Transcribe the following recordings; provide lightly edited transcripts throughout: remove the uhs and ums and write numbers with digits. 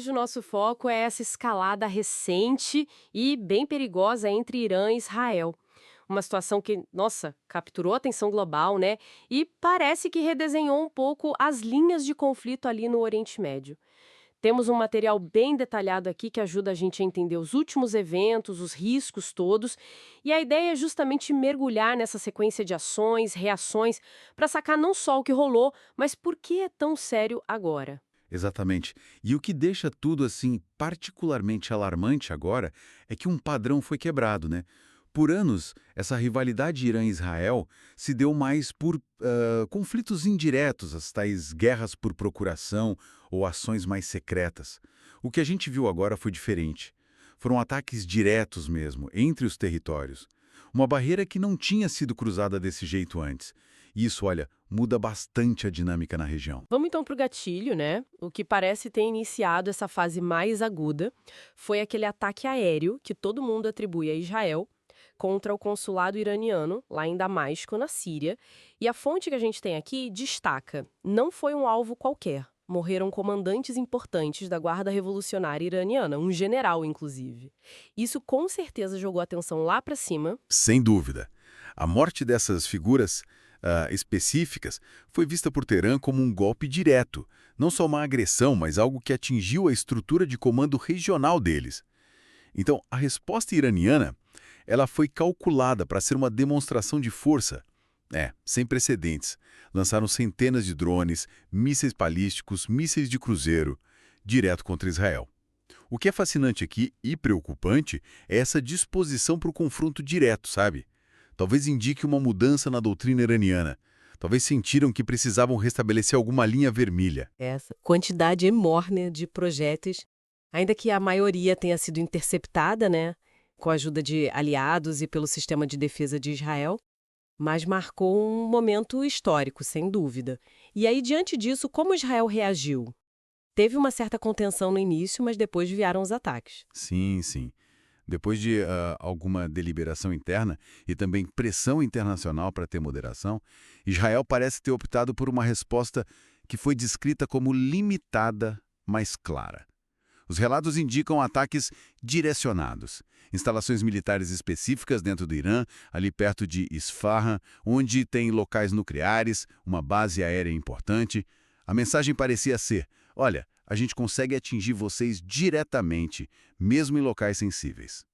hoje o nosso foco é essa escalada recente e bem perigosa entre Irã e Israel. Uma situação que, nossa, capturou a atenção global, né? E parece que redesenhou um pouco as linhas de conflito ali no Oriente Médio. Temos um material bem detalhado aqui que ajuda a gente a entender os últimos eventos, os riscos todos, e a ideia é justamente mergulhar nessa sequência de ações, reações, para sacar não só o que rolou, mas por que é tão sério agora. Exatamente. E o que deixa tudo assim particularmente alarmante agora é que um padrão foi quebrado, né? Por anos, essa rivalidade Irã-Israel se deu mais por conflitos indiretos, as tais guerras por procuração ou ações mais secretas. O que a gente viu agora foi diferente. Foram ataques diretos mesmo, entre os territórios. Uma barreira que não tinha sido cruzada desse jeito antes. E isso, olha, muda bastante a dinâmica na região. Vamos então para o gatilho, né? O que parece ter iniciado essa fase mais aguda foi aquele ataque aéreo que todo mundo atribui a Israel contra o consulado iraniano, lá em Damasco, na Síria. E a fonte que a gente tem aqui destaca: não foi um alvo qualquer. Morreram comandantes importantes da Guarda Revolucionária Iraniana, um general, inclusive. Isso com certeza jogou a atenção lá para cima. Sem dúvida. A morte dessas figuras específicas foi vista por Teherã como um golpe direto, não só uma agressão, mas algo que atingiu a estrutura de comando regional deles. Então, a resposta iraniana, ela foi calculada para ser uma demonstração de força. Sem precedentes. Lançaram centenas de drones, mísseis balísticos, mísseis de cruzeiro, direto contra Israel. O que é fascinante aqui e preocupante é essa disposição para o confronto direto, sabe? Talvez indique uma mudança na doutrina iraniana. Talvez sentiram que precisavam restabelecer alguma linha vermelha. Essa quantidade enorme de projéteis, ainda que a maioria tenha sido interceptada, né, com a ajuda de aliados e pelo sistema de defesa de Israel, mas marcou um momento histórico, sem dúvida. E aí, diante disso, como Israel reagiu? Teve uma certa contenção no início, mas depois vieram os ataques. Sim, sim. Depois de alguma deliberação interna e também pressão internacional para ter moderação, Israel parece ter optado por uma resposta que foi descrita como limitada, mas clara. Os relatos indicam ataques direcionados, instalações militares específicas dentro do Irã, ali perto de Isfahan, onde tem locais nucleares, uma base aérea importante. A mensagem parecia ser: olha, a gente consegue atingir vocês diretamente, mesmo em locais sensíveis.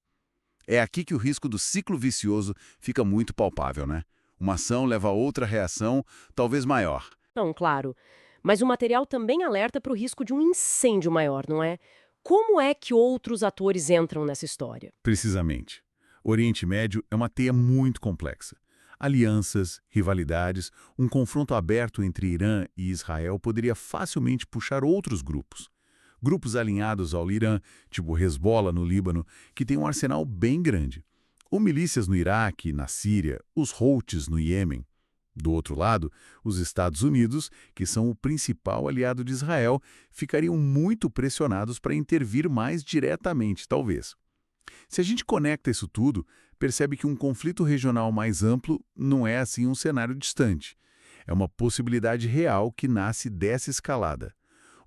É aqui que o risco do ciclo vicioso fica muito palpável, né? Uma ação leva a outra reação, talvez maior. Não, claro. Mas o material também alerta para o risco de um incêndio maior, não é? Como é que outros atores entram nessa história? Precisamente. O Oriente Médio é uma teia muito complexa. Alianças, rivalidades, um confronto aberto entre Irã e Israel poderia facilmente puxar outros grupos. Grupos alinhados ao Irã, tipo Hezbollah no Líbano, que tem um arsenal bem grande. Ou milícias no Iraque, na Síria, os Houthis no Iêmen. Do outro lado, os Estados Unidos, que são o principal aliado de Israel, ficariam muito pressionados para intervir mais diretamente, talvez. Se a gente conecta isso tudo, percebe que um conflito regional mais amplo não é assim um cenário distante. É uma possibilidade real que nasce dessa escalada.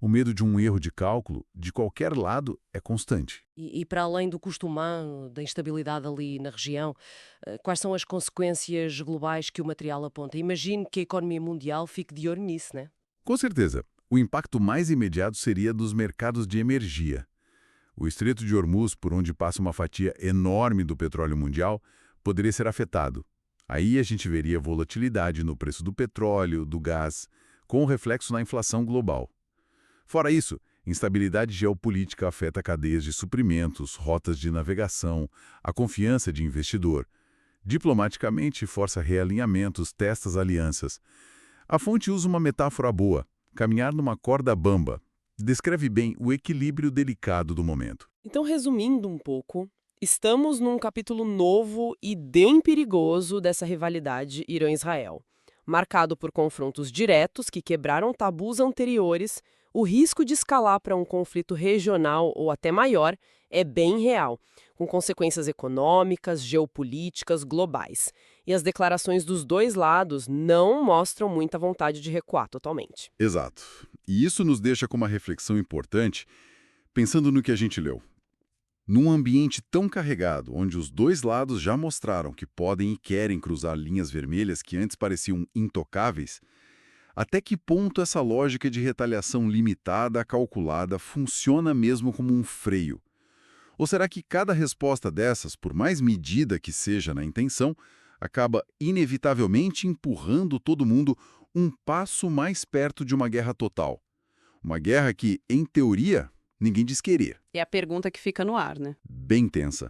O medo de um erro de cálculo, de qualquer lado, é constante. E para além do custo humano, da instabilidade ali na região, quais são as consequências globais que o material aponta? Imagino que a economia mundial fique de olho nisso, né? Com certeza, o impacto mais imediato seria dos mercados de energia. O Estreito de Hormuz, por onde passa uma fatia enorme do petróleo mundial, poderia ser afetado. Aí a gente veria volatilidade no preço do petróleo, do gás, com reflexo na inflação global. Fora isso, instabilidade geopolítica afeta cadeias de suprimentos, rotas de navegação, a confiança de investidor. Diplomaticamente, força realinhamentos, testa as alianças. A fonte usa uma metáfora boa: caminhar numa corda bamba. Descreve bem o equilíbrio delicado do momento. Então, resumindo um pouco, estamos num capítulo novo e bem perigoso dessa rivalidade Irã-Israel. Marcado por confrontos diretos que quebraram tabus anteriores, o risco de escalar para um conflito regional ou até maior é bem real, com consequências econômicas, geopolíticas, globais. E as declarações dos dois lados não mostram muita vontade de recuar totalmente. Exato. E isso nos deixa com uma reflexão importante. Pensando no que a gente leu, num ambiente tão carregado, onde os dois lados já mostraram que podem e querem cruzar linhas vermelhas que antes pareciam intocáveis, até que ponto essa lógica de retaliação limitada, calculada, funciona mesmo como um freio? Ou será que cada resposta dessas, por mais medida que seja na intenção, acaba inevitavelmente empurrando todo mundo um passo mais perto de uma guerra total? Uma guerra que, em teoria, ninguém diz querer. É a pergunta que fica no ar, né? Bem tensa.